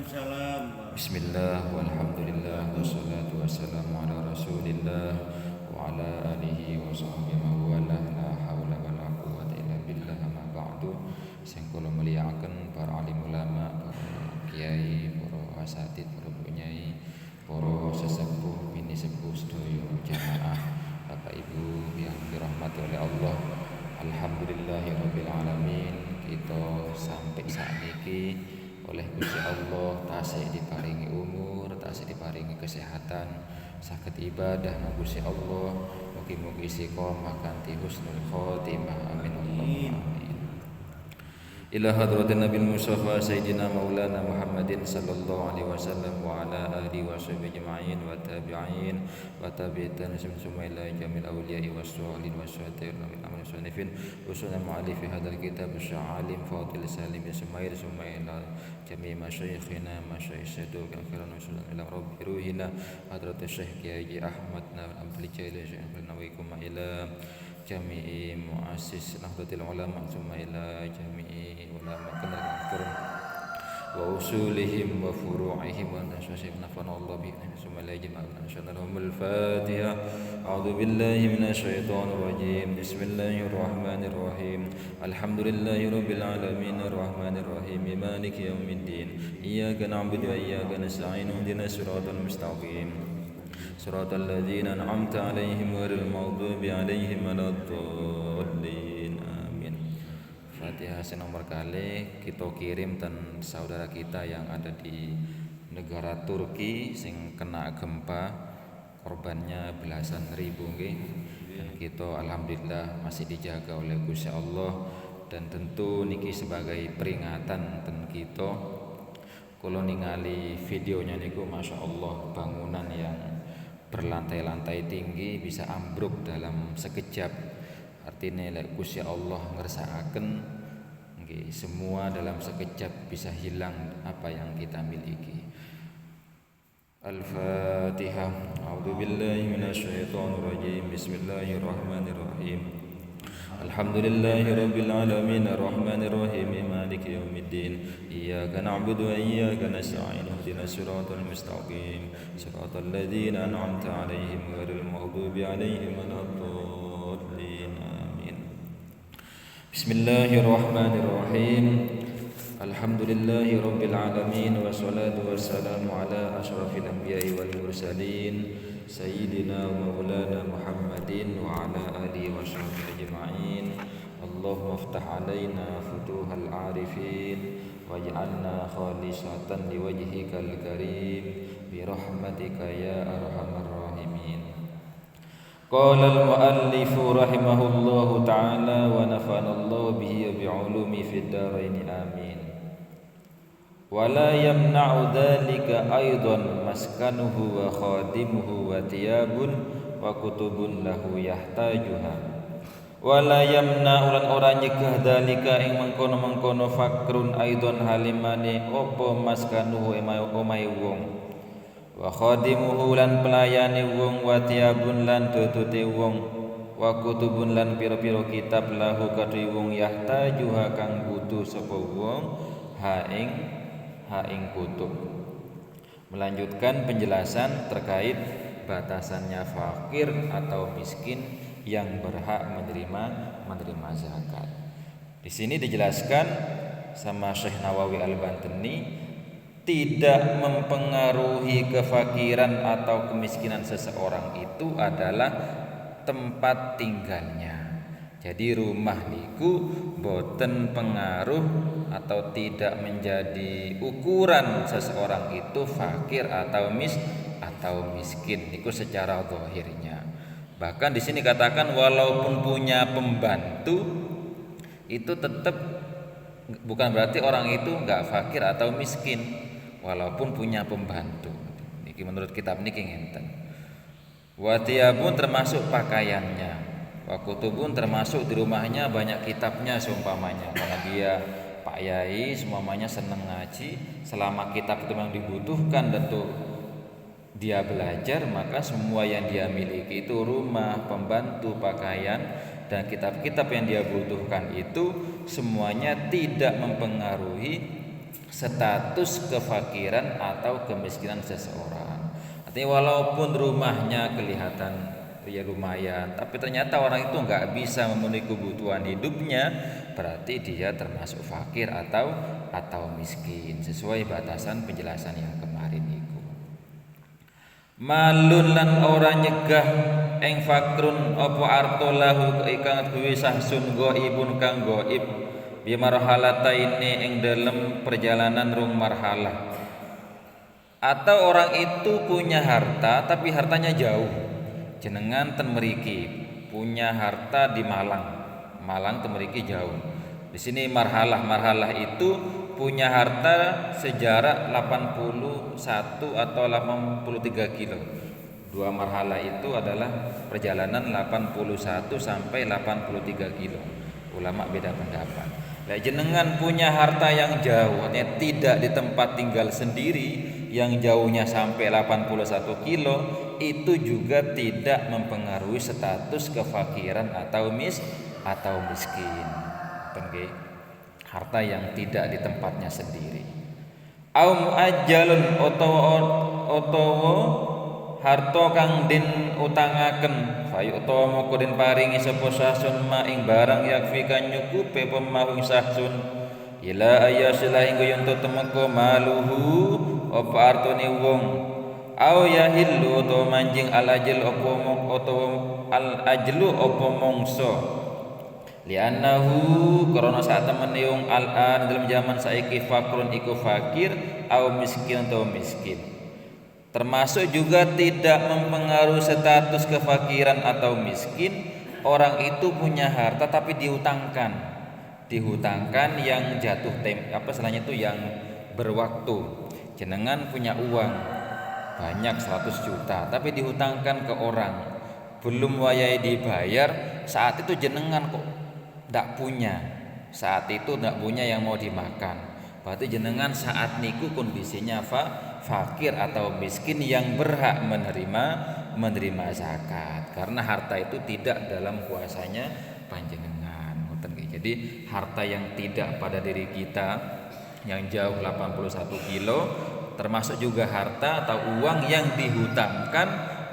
Bismillah walhamdulillah wassalatu wassalamu ala rasulillah wa ala alihi wa sahbihi mawala la hawla wa la quwwata illa billah amma ba'du. Sing kula mulyakaken para alim ulama, para kiai, para asatid, para penyai, para sesepuh, bini sepuh sedaya jamaah, Bapak Ibu yang dirahmati oleh Allah. Alhamdulillahirabbil alamin, kita sampai saat ini oleh Gusti Allah tasih diparingi umur, tasih diparingi kesehatan, saged ibadah nang Gusti Allah. Mugi-mugi istiqomah kanthi husnul khotimah. Amin Allahumma amin. Ila hadratin Nabil Mustafa Sayyidina Maulana Muhammadin sallallahu alaihi wasallam wa ala alihi wa sahbihi ajma'in wa tabi'in wa tabi'in summa ila jamil awliya'i was-salihin was-syuhada'i wal amin sanifin usul mu'allif hadzal kitab sya'alim fadil salim Ismail summa ila jami' masyayikhina masyayikh saduq akhiran usulan ila rabbi ruhina hadratus syekh Kiai Ahmad Abdul Jalil Syekh Nawawikum ila jami'i muassis Nahdlatul Ulama summa ila jami'i ulama kenal wa usulihim wa furu'ihim wa nasyaihim nafanallahu bihi summa ila jami'i syannahumul Fatiha. A'udzu billahi minasyaitonir rajim. Bismillahirrahmanirrahim. Alhamdulillahirabbil alamin arrahmanir rahim maliki yaumiddin. Iyyaka na'budu wa iyyaka nasta'in ihdinas siratal mustaqim. Suratul ladzina an'amta 'alaihim ghairil maghdubi 'alaihim waladdallin. Amin. Fatihah nomor kali kita kirim dan saudara kita yang ada di negara Turki sing kena gempa, korbannya belasan ribu nggih. Dan kita alhamdulillah masih dijaga oleh Gusti Allah, dan tentu niki sebagai peringatan ten kita. Kalau ningali videonya niku masya Allah, bangunan yang berlantai-lantai tinggi bisa ambruk dalam sekejap. Artinya lek Gusti Allah ngersakaken nggih semua dalam sekejap bisa hilang apa yang kita miliki. Al-Fatihah. A'udzu billahi minasyaitonir rajim. Bismillahirrahmanirrahim. Alhamdulillahirabbil alamin arrahmanir rahim maliki yaumiddin. Iyyaka na'budu wa iyyaka nasta'in ihdinas siratal mustaqim. Siratal ladzina an'amta 'alaihim ghairil maghdubi 'alaihim waladdallin. Amin. Bismillahirrahmanirrahim. Alhamdulillahirabbil alamin wassalatu wassalamu ala asyrafil anbiya'i wal mursalin Sayyidina wa maulana Muhammadin wa ala alihi wa sahbihi ajma'in. Allahumma aftah alaina futuhal arifin waj'alna khalisatan liwajhikal karim birahmatika ya arhamar rahimin. Qala al-muallif rahimahullahu ta'ala wa nafa'ana Allah bihi wa bi'ulumi fid dharain amin. Wala yamna'u dhalika aidan maskanuhu wa khadimuhu wa tiyabun wa kutubun lahu yahtajuha. Wala yamna'u lan ora nyegah dhalika ing mengkono-mengkono fakrun aidan halimane apa maskanuhu omahe wong, wa khadimuhu lan pelayane wong, wa tiyabun lan tutute wong, wa kutubun lan pira-pira kitab lahu kadhe wong yahtajuha kang butuh sapa wong ha ing kutub. Melanjutkan penjelasan terkait batasannya fakir atau miskin yang berhak menerima zakat. Di sini dijelaskan sama Syekh Nawawi Al-Bantani, tidak mempengaruhi kefakiran atau kemiskinan seseorang itu adalah tempat tinggalnya. Jadi rumah niku boten pengaruh atau tidak menjadi ukuran seseorang itu fakir atau miskin niku secara zahirnya. Bahkan di sini katakan walaupun punya pembantu itu tetap bukan berarti orang itu enggak fakir atau miskin walaupun punya pembantu. Niki menurut kitab niki ngenten. Wa tiyabun termasuk pakaiannya. Wa kutubun termasuk di rumahnya banyak kitabnya seumpamanya, karena dia Pak Yai semuanya senang ngaji, selama kitab itu memang dibutuhkan tentu dia belajar, maka semua yang dia miliki itu rumah, pembantu, pakaian dan kitab-kitab yang dia butuhkan itu semuanya tidak mempengaruhi status kefakiran atau kemiskinan seseorang. Artinya walaupun rumahnya kelihatan ya lumayan, tapi ternyata orang itu nggak bisa memenuhi kebutuhan hidupnya, berarti dia termasuk fakir atau miskin sesuai batasan penjelasan yang kemarin itu. Malun lan ora nyegah ing fakrun apa arto lahu ikang duwe sahsun ghaibun kang ghaib bi marhalataini ing dalam perjalanan rung marhalah. Atau orang itu punya harta tapi hartanya jauh. Jenengan ten mriki punya harta di Malang. Malang ten mriki jauh. Di sini marhalah itu punya harta sejarak 81 atau 83 kilo. Dua marhalah itu adalah perjalanan 81 sampai 83 kilo. Ulama beda pendapat. Nah, jenengan punya harta yang jauh, artinya tidak di tempat tinggal sendiri, yang jauhnya sampai 81 kilo, itu juga tidak mempengaruhi status kefakiran atau miskin. Okay. Harta yang tidak di tempatnya sendiri. Au muajjalun utawa harta kang den utangaken fayu utawa moko den paringi sapa sahsun ma ing barang yakfi kan nyukupe pemahung sahsun ila ayasilah ing yen temeko maluhu apa artone wong au yahillu utawa manjing al ajl apa mong utawa al ajlu apa mongso li'annahu karena saat temene wong al-an dalam zaman saiki fakrun iku fakir au miskin atau miskin. Termasuk juga tidak mempengaruhi status kefakiran atau miskin. Orang itu punya harta tapi dihutangkan yang jatuh istilahnya itu yang berwaktu. Jenengan punya uang banyak 100 juta tapi dihutangkan ke orang, belum wayahe dibayar, saat itu jenengan kok ndak punya. Saat itu ndak punya yang mau dimakan. Berarti jenengan saat niku kondisinya fakir atau miskin yang berhak menerima zakat karena harta itu tidak dalam kuasanya panjenengan. Jadi harta yang tidak pada diri kita yang jauh 81 kilo termasuk juga harta atau uang yang dihutangkan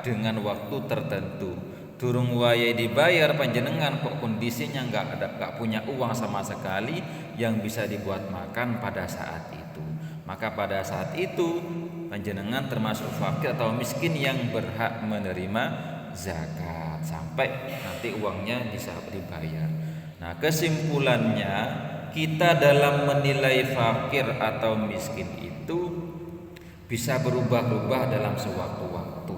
dengan waktu tertentu. Durung wayahe dibayar panjenengan kok kondisinya enggak punya uang sama sekali yang bisa dibuat makan pada saat itu. Maka pada saat itu panjenengan termasuk fakir atau miskin yang berhak menerima zakat sampai nanti uangnya bisa dibayar. Nah, kesimpulannya kita dalam menilai fakir atau miskin itu bisa berubah-ubah dalam sewaktu-waktu.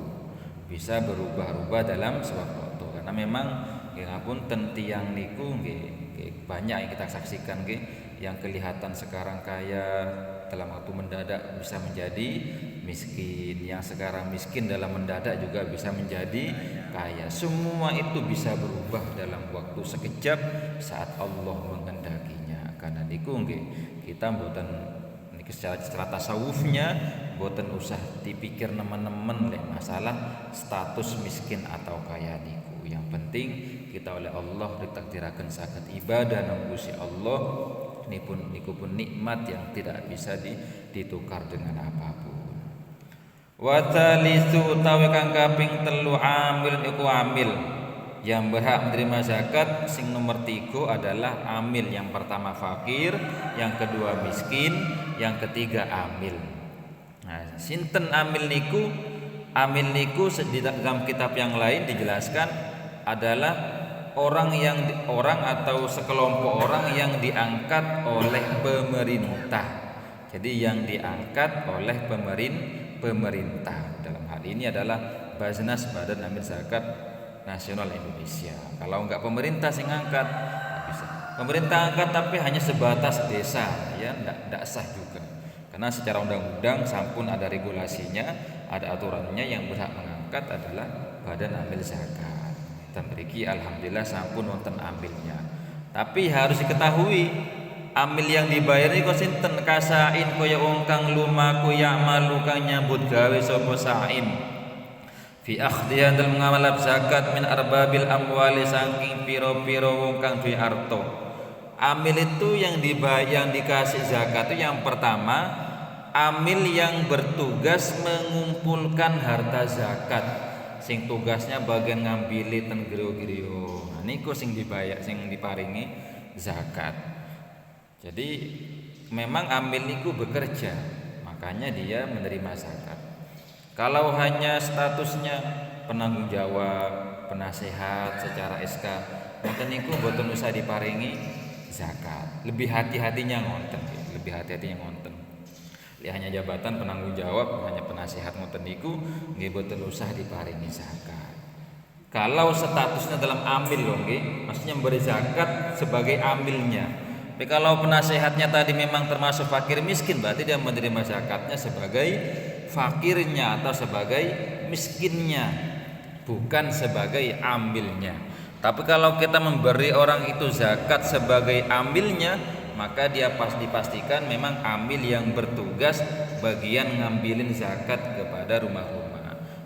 Bisa berubah-ubah dalam sewaktu-waktu karena memang ngapunten tiyang niku nggih banyak yang kita saksikan nggih yang kelihatan sekarang kaya dalam waktu mendadak bisa menjadi miskin, yang sekarang miskin dalam mendadak juga bisa menjadi kaya. Semua itu bisa berubah dalam waktu sekejap saat Allah menghendakinya. Karena niku nggih kita mboten niki secara tasawufnya mboten usah dipikir nemen-nemen lek masalah status miskin atau kaya niku. Yang penting kita oleh Allah ditakdiraken saged ibadah nang Gusti Allah niku pun nikmat yang tidak bisa ditukar dengan apapun. Wa talitsu utawi kang kaping 3 amil iku amil yang berhak menerima zakat sing nomor 3 adalah amil. Yang pertama fakir, yang kedua miskin, yang ketiga amil. Nah, sinten amil niku? Amil niku di dalam kitab yang lain dijelaskan adalah orang atau sekelompok orang yang diangkat oleh pemerintah. Jadi yang diangkat oleh pemerintah. Dalam hal ini adalah Basnas Badan Amil Zakat Nasional Indonesia. Kalau enggak pemerintah sing ngangkat, enggak bisa. Pemerintah angkat tapi hanya sebatas desa, ya enggak sah juga. Karena secara undang-undang sampun ada regulasinya, ada aturannya, yang berhak mengangkat adalah Badan Amil Zakat. Dan mriki alhamdulillah sampun wonten amilnya. Tapi harus diketahui amil yang dibayar iku sinten? Kasain kaya wong kang lumaku ya'malu kang nyambut gawe sapa sain. Fi akhdiyah dalam ngamalab zakat min arbabil amwali saking piro-piro wong kang duwe arta. Amil itu yang dikasih zakat itu yang pertama amil yang bertugas mengumpulkan harta zakat, sing tugasnya bagian ngambili ten griya-griya. Nah niku sing dibayar, sing diparingi zakat. Jadi memang amil niku bekerja, makanya dia menerima zakat. Kalau hanya statusnya penanggung jawab, penasehat secara SK, mboten niku mboten usah diparingi zakat. Lebih hati-hatinya ngonten, lebih hati-hatinya ngonten. Hanya jabatan penanggung jawab, hanya penasehat ngoten niku nggih mboten usah diparingi zakat. Kalau statusnya dalam amil loh nggih, maksudnya memberi zakat sebagai amilnya. Tapi kalau penasehatnya tadi memang termasuk fakir miskin, berarti dia menerima zakatnya sebagai fakirnya atau sebagai miskinnya, bukan sebagai amilnya. Tapi kalau kita memberi orang itu zakat sebagai amilnya, maka dia dipastikan memang amil yang bertugas bagian ngambilin zakat kepada rumah-rumah.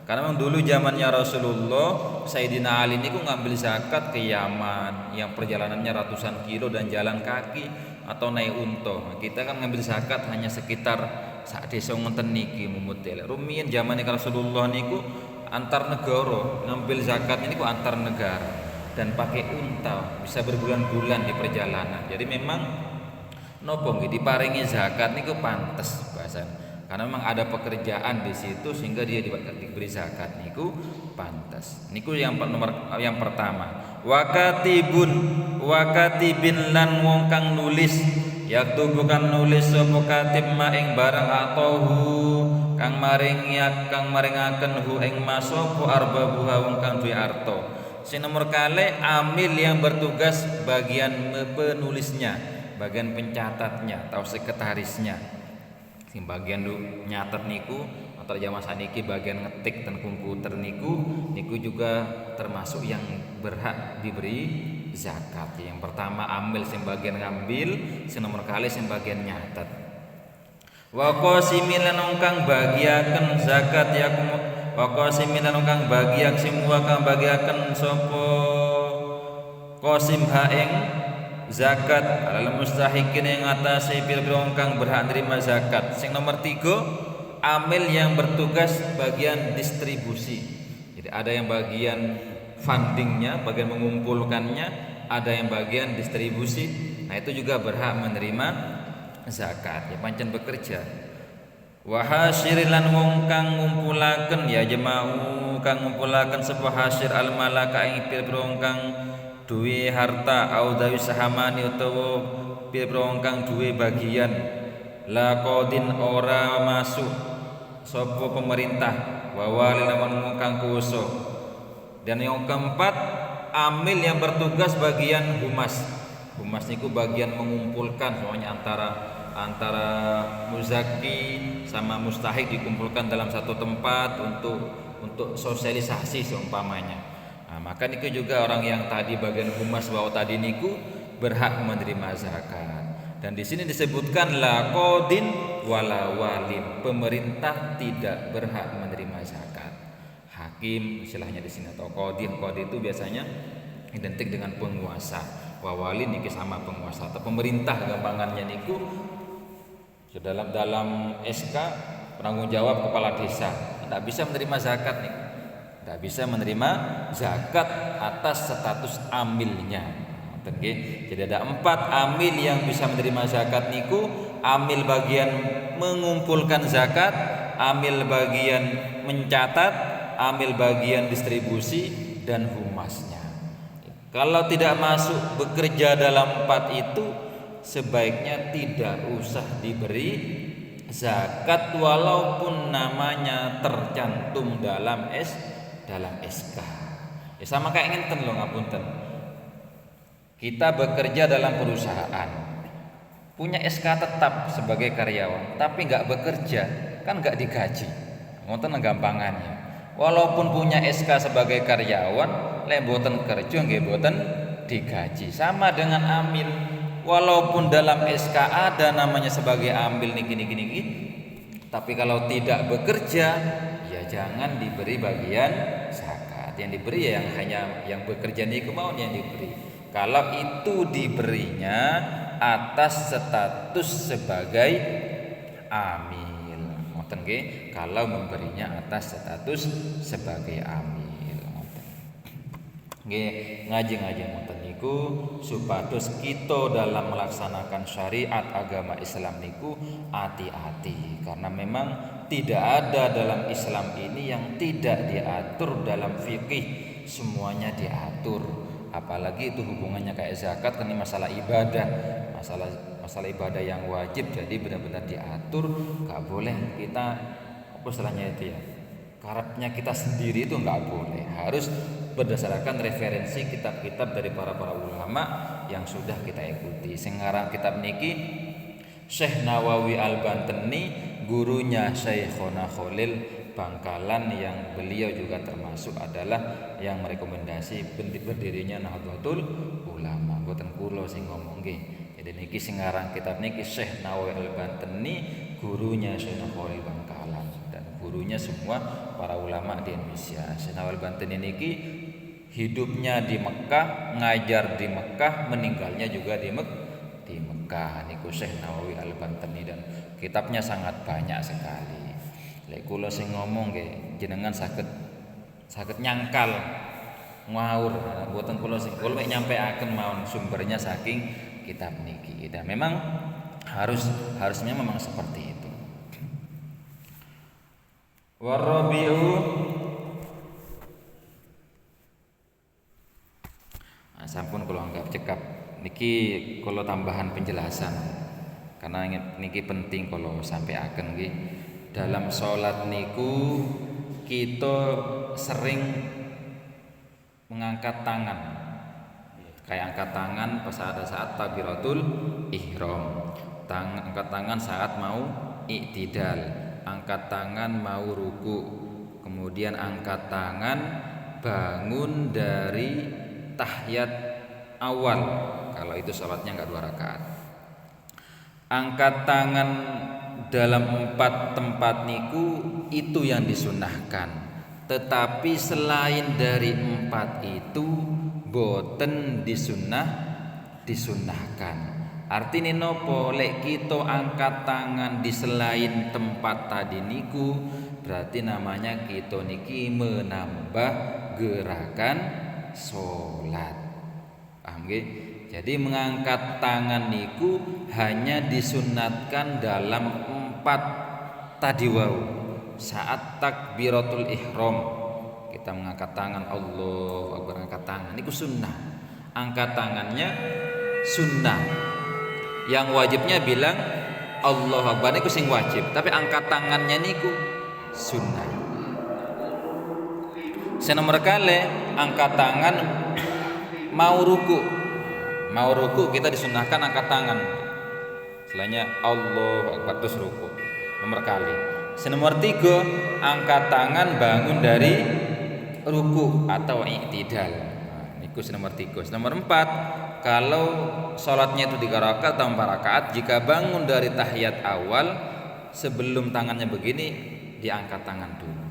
Karena memang dulu zamannya Rasulullah, Sayyidina Ali niku ngambil zakat ke Yaman yang perjalanannya ratusan kilo dan jalan kaki atau naik unta. Kita kan ngambil zakat hanya sekitar sak desa ngoten niki mumutil. Rumiyin zamannya Rasulullah niku antar negara ngambil zakat niku antar negara dan pakai unta, bisa berbulan-bulan di perjalanan. Jadi memang nopo nggih diparingi zakat niku pantes bahasan. Karena memang ada pekerjaan di situ sehingga dia diberi zakat niku pantes. Niku yang pertama. Wakatibin lan wong kang nulis, yaktu bukan nulis sapa katib ma ing barang atohu kang maringaken hu ing masapa arbabuha wong kang duwe arta. Sing nomor kali amil yang bertugas bagian penulisnya, bagian pencatatnya atau sekretarisnya. Sing bagian nyatet niku atau zaman saniki bagian ngetik dan komputer niku juga termasuk yang berhak diberi zakat. Yang pertama amil sing bagian ngambil, sing nomor kali sing bagian nyatet. Wa qasimilan kang bagiaken zakat yakum wa qasimilan kang bagiak semua kang bagiaken sapa qasim ha ing zakat alal mustahiqin ing atase pira-pira kang berhak nerima zakat. Sing nomor 3 amil yang bertugas bagian distribusi. Jadi ada yang bagian fundingnya, bagian mengumpulkannya, ada yang bagian distribusi. Nah itu juga berhak menerima zakat. Ya pancen bekerja. Wa hasyirilan wong kang ngumpulaken ya jemau kang ngumpulaken sapa hasyir al malaka ing pira-pira kang duwe harta au dawi sahamani utawa pira-pira kang duwe bagian la qadin ora masuk sapa pemerintah wa walil wong kang kuwasa. Dan yang keempat amil yang bertugas bagian humas. Humas niku bagian mengumpulkan semuanya antara muzaki sama mustahik dikumpulkan dalam satu tempat untuk sosialisasi seumpamanya. Nah, maka niku juga orang yang tadi bagian humas bahwa tadi niku berhak menerima zakat. Dan di sini disebutkan la qadin wala walin, pemerintah tidak berhak menerima zakat. Hakim istilahnya di sini atau qadhi itu biasanya identik dengan penguasa. Wa walin niki sama penguasa atau pemerintah gampangannya niku dalam SK penanggung jawab kepala desa tidak bisa menerima zakat nih, tidak bisa menerima zakat atas status amilnya. Jadi ada 4 amil yang bisa menerima zakat niku, amil bagian mengumpulkan zakat, amil bagian mencatat, amil bagian distribusi dan humasnya. Kalau tidak masuk bekerja dalam 4 itu, sebaiknya tidak usah diberi zakat walaupun namanya tercantum dalam SK. Ya sama kayak ngenten loh ngapunten. Kita bekerja dalam perusahaan, punya SK tetap sebagai karyawan, tapi nggak bekerja, kan nggak digaji. Ngoten gampangannya. Walaupun punya SK sebagai karyawan, lek mboten kerja nggih mboten digaji. Sama dengan amil. Walaupun dalam SK ada namanya sebagai amil niki, tapi kalau tidak bekerja ya jangan diberi bagian zakat. Yang diberi ya yang bekerja niku mau yang diberi. kalau itu diberinya atas status sebagai amil. Ngoten nggih, kalau memberinya atas status sebagai amil. Ngoten. Nggih, ngaji-ngaji ngoten niku supados kita dalam melaksanakan syariat agama Islam niku hati-hati, karena memang tidak ada dalam Islam ini yang tidak diatur dalam fikih, semuanya diatur. Apalagi itu hubungannya kayak zakat, kan ini masalah ibadah, masalah ibadah yang wajib, jadi benar-benar diatur. Gak boleh kita apa istilahnya itu ya, karepnya kita sendiri itu nggak boleh, harus berdasarkan referensi kitab-kitab dari para ulama yang sudah kita ikuti. Sengarang kitab niki Syekh Nawawi Al-Bantani, gurunya Syekhona Khalil Bangkalan, yang beliau juga termasuk adalah yang merekomendasi berdirinya Nahdlatul Ulama. Mboten kula sing ngomong nggih. Jadi niki sing aran kitab niki Syekh Nawawi Al-Bantani, gurunya Syekh Khalil Bangkalan dan gurunya semua para ulama di Indonesia. Syekh Nawawi Al-Bantani niki hidupnya di Mekah, ngajar di Mekah, meninggalnya juga di Mekah. Niku Syekh Nawawi Al-Bantani, dan kitabnya sangat banyak sekali. Lek kula sing ngomong nggih jenengan saged nyangkal ngawur, mboten kula sing kula mek nyampeaken mawon sumbernya saking kitab niki. Dan memang harusnya memang seperti itu. Warabi'u sampun kula anggap cekap niki kula tambahan penjelasan karena niki penting kula sampaiaken nggih. Dalam sholat niku kita sering mengangkat tangan, kayak angkat tangan pas ada saat takbiratul ihram, angkat tangan saat mau i'tidal, angkat tangan mau ruku, kemudian angkat tangan bangun dari tahiyat awal kalau itu sholatnya enggak 2 rakaat. Angkat tangan dalam 4 tempat niku itu yang disunahkan, tetapi selain dari 4 itu boten disunahkan. Artinya nopo, lek kita angkat tangan di selain tempat tadi niku berarti namanya kita niki menambah gerakan sholat. Paham nggih? Jadi mengangkat tangan niku hanya disunatkan dalam 4 tadi wau. Saat takbiratul ihram kita mengangkat tangan, Allahu Akbar, angkat tangan niku sunnah. Angkat tangannya sunnah. Yang wajibnya bilang Allahu Akbar niku sing wajib, tapi angkat tangannya niku sunnah. Senomor kali angkat tangan mau ruku kita disunahkan angkat tangan. Selainnya Allahu Akbar terus ruku. Nomor kali. Nomor 3 angkat tangan bangun dari ruku atau i'tidal. Niku nomor 3. Nomor 4 kalau sholatnya itu 3 rakaat atau 4 rakaat, jika bangun dari tahiyat awal sebelum tangannya begini diangkat tangan dulu.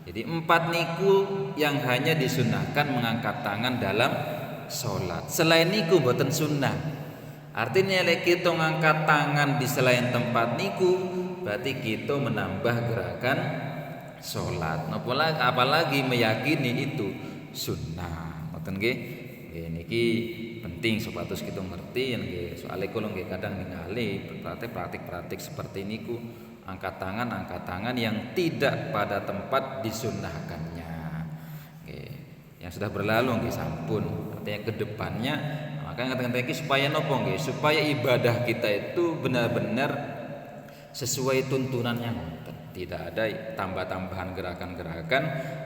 Jadi 4 niku yang hanya disunahkan mengangkat tangan dalam sholat. Selain niku boten sunnah. Artinya lek kita ngangkat tangan di selain tempat niku berarti kita menambah gerakan sholat. Apalagi meyakini itu sunnah. Ngoten nggih. Niki penting supados kita ngerti nggih. Soale kula nggih kadang ningali praktik seperti niku, angkat tangan yang tidak pada tempat disunnahkannya. Nggih. Yang sudah berlalu nggih sampun. Artinya kedepannya makanya katakan supaya nopo nggih, supaya ibadah kita itu benar-benar sesuai tuntunannya. Tidak ada tambah-tambahan gerakan-gerakan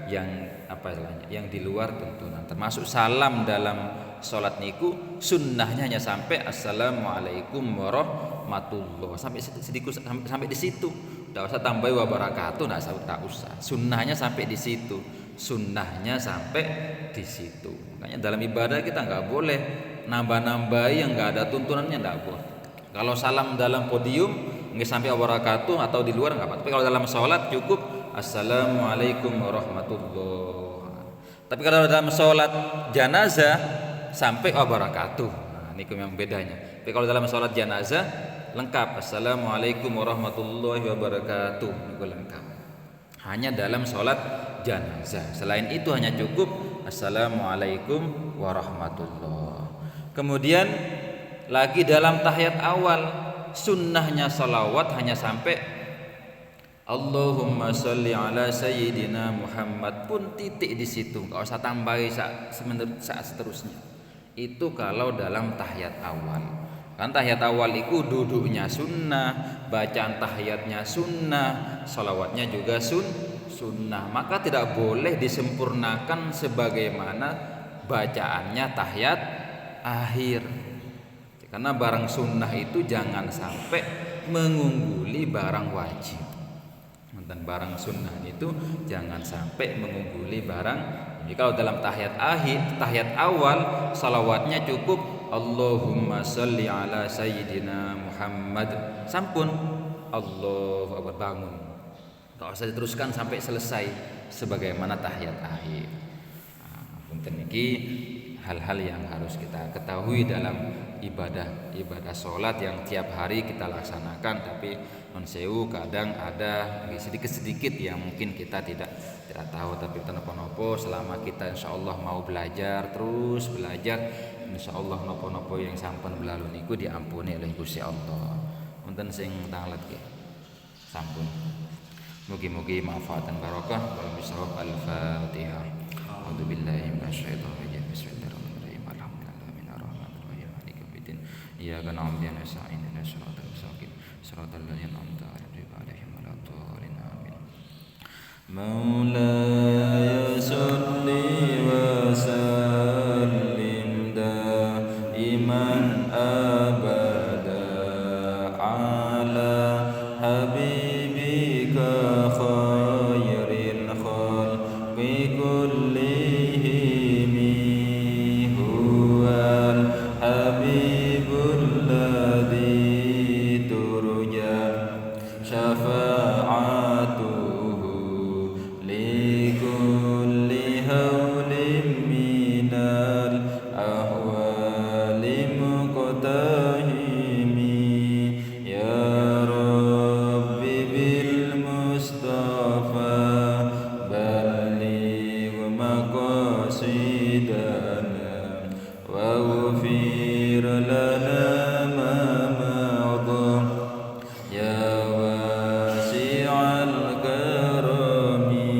yang apa istilahnya, yang di luar tuntunan. Termasuk salam dalam sholat niku sunnahnya hanya sampai assalamualaikum warahmatullah, sampai di situ. Tidak usah tambah wabarakatuh, tidak usah. Sunnahnya sampai di situ. Makanya dalam ibadah kita nggak boleh nambah-nambahi yang nggak ada tuntunannya, nggak boleh. Kalau salam dalam podium nggak sampai wabarakatuh atau di luar nggak apa. Tapi kalau dalam sholat cukup assalamualaikum warahmatullah. Tapi kalau dalam sholat jenazah sampai wabarakatuh. Nah, ini memang bedanya. Tapi kalau dalam sholat jenazah lengkap assalamualaikum warahmatullahi wabarakatuh, itu lengkap. Hanya dalam sholat jenazah. Selain itu hanya cukup assalamualaikum warahmatullahi. Kemudian lagi dalam tahiyat awal sunnahnya salawat hanya sampai Allahumma sholli ala sayyidina Muhammad pun titik di situ, enggak usah tambahi saat seterusnya. Itu kalau dalam tahiyat awal. Kan tahiyat awal itu duduknya sunnah, bacaan tahiyatnya sunnah, salawatnya juga sunnah. Maka tidak boleh disempurnakan sebagaimana bacaannya tahiyat akhir. Karena barang sunnah itu jangan sampai mengungguli barang wajib. Dan barang sunnah itu jangan sampai mengungguli barang. Jadi kalau dalam tahiyat akhir, tahiyat awal salawatnya cukup Allahumma sholli ala sayyidina Muhammad. Sampun Allahu akbar, bangun. Tak usah diteruskan sampai selesai sebagaimana tahiyat akhir. Punten niki hal-hal yang harus kita ketahui dalam ibadah sholat yang tiap hari kita laksanakan, tapi non-sewu kadang ada sedikit-sedikit yang mungkin kita tidak tahu, tapi nopo-nopo selama kita insyaallah mau belajar, terus belajar, insyaallah nopo-nopo yang sampun belalu niku diampuni oleh Gusti Allah. Wonten sing tanglet nggih sampun. Mugi-mugi manfaat dan barokah. Bismillah al-Fatihah. A'udzubillahi minasyaitonir rajim. Bismillahirrahmanirrahim. Alhamdulillahirrahmanirrahim. Maliki yaumiddin. Iyyaka na'budu wa nasta'in ihdinas siratal mustaqim. Siratal ladzina an'amta 'alaihim ghairil dhalin. Amin. Maulaya sholli wa sallim daiman abada ala habibika khairil khalqi kullihim huwal habibul ladzi turja syafa'atuhu likulli hawlim minal ahwali muqtahimi ya rabbi bil mustafa balligh maqasidana wa ghfir lana ma madha ya wasi'al karami.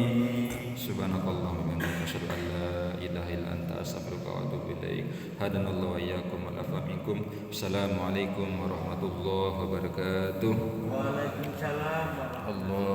Subhanakallahumma wa bihamdika asyhadu an la ilaha illa anta astaghfiruka wa atubu ilaik. Hadanallahu wa iyyakum wa afa minkum. Assalamualaikum warahmatullahi wabarakatuh. Waalaikumsalam warahmatullahi wabarakatuh. Allah